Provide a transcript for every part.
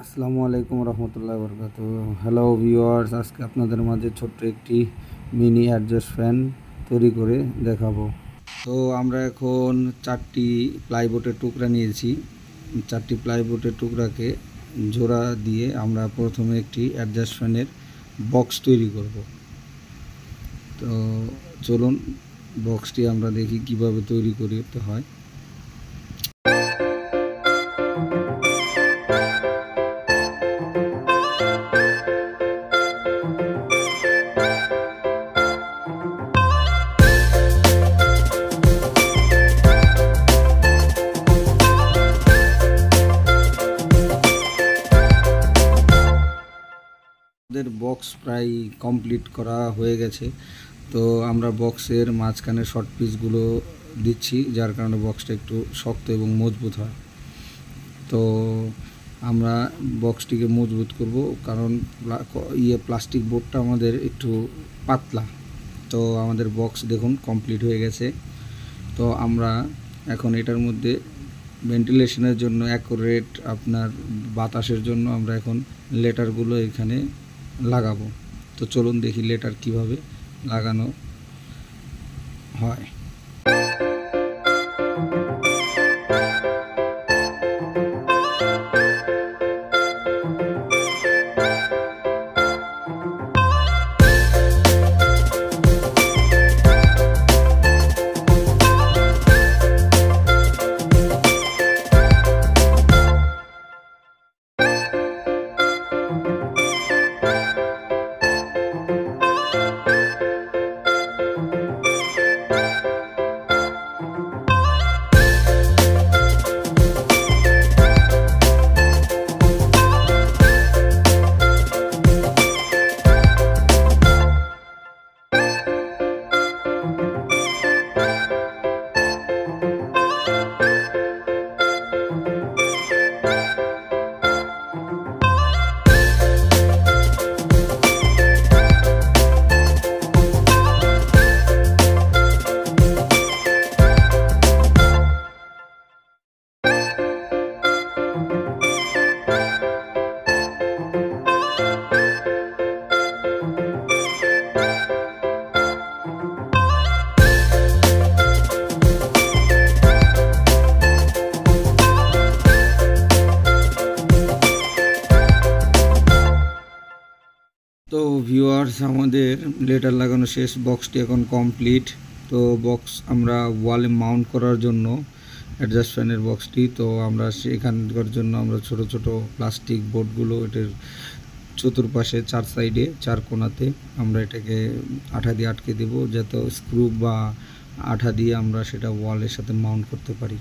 আসসালামু আলাইকুম রহমতুল্লাহ বরকাত। হ্যালো ভিউয়ার্স, আজকে আপনাদের মাঝে ছোট্ট একটি মিনি অ্যাডজাস্ট ফ্যান তৈরি করে দেখাবো। তো আমরা এখন 4টি প্লাইবোর্ডের টুকরা নিয়েছি। 4টি প্লাইবোর্ডের টুকরাকে জোড়া দিয়ে আমরা প্রথমে একটি অ্যাডজাস্ট ফ্যানের বক্স তৈরি করব। তো চলুন বক্সটি আমরা দেখি কিভাবে তৈরি করতে হয়। আমাদের বক্স প্রায় কমপ্লিট করা হয়ে গেছে। তো আমরা বক্সের মাঝখানে শর্ট পিসগুলো দিচ্ছি, যার কারণে বক্সটা একটু শক্ত এবং মজবুত হয়। তো আমরা বক্সটিকে মজবুত করব, কারণ প্লাস্টিক বোর্ডটা আমাদের একটু পাতলা। তো আমাদের বক্স দেখুন কমপ্লিট হয়ে গেছে। তো আমরা এখন এটার মধ্যে ভেন্টিলেশনের জন্য অ্যাকুরেট আপনার বাতাসের জন্য আমরা এখন লেটারগুলো এখানে লাগাবো। তো চলুন দেখি লেটার কিভাবে লাগানো হয়। তো ভিউয়ার্স, আমাদের লেটার লাগানো শেষ, বক্সটি এখন কমপ্লিট। তো বক্স আমরা ওয়ালে মাউন্ট করার জন্য অ্যাডজাস্ট ফ্যানের বক্সটি, তো আমরা সেখানকার জন্য আমরা ছোট ছোট প্লাস্টিক বোর্ডগুলো এটার চতুর্পাশে 4 সাইডে 4 কোণাতে আমরা এটাকে আঠা দিয়ে আটকে দেব, যাতে স্ক্রু বা আঠা দিয়ে আমরা সেটা ওয়ালের সাথে মাউন্ট করতে পারি।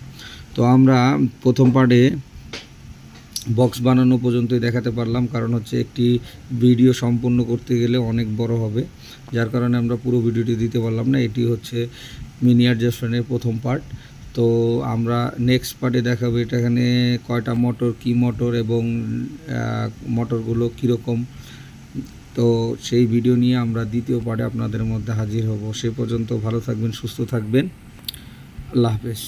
তো আমরা প্রথম পার্টে বক্স বানানো পর্যন্তই দেখাতে পারলাম, কারণ হচ্ছে একটি ভিডিও সম্পূর্ণ করতে গেলে অনেক বড় হবে, যার কারণে আমরা পুরো ভিডিওটি দিতে পারলাম না। এটি হচ্ছে মিনি অ্যাডজাস্ট ফ্যানের প্রথম পার্ট। তো আমরা নেক্সট পার্টে দেখাবো এটা এখানে কয়টা মোটর, কি মোটর এবং মোটরগুলো কীরকম। তো সেই ভিডিও নিয়ে আমরা দ্বিতীয় পার্টে আপনাদের মধ্যে হাজির হব। সে পর্যন্ত ভালো থাকবেন, সুস্থ থাকবেন। আল্লাহ হাফেজ।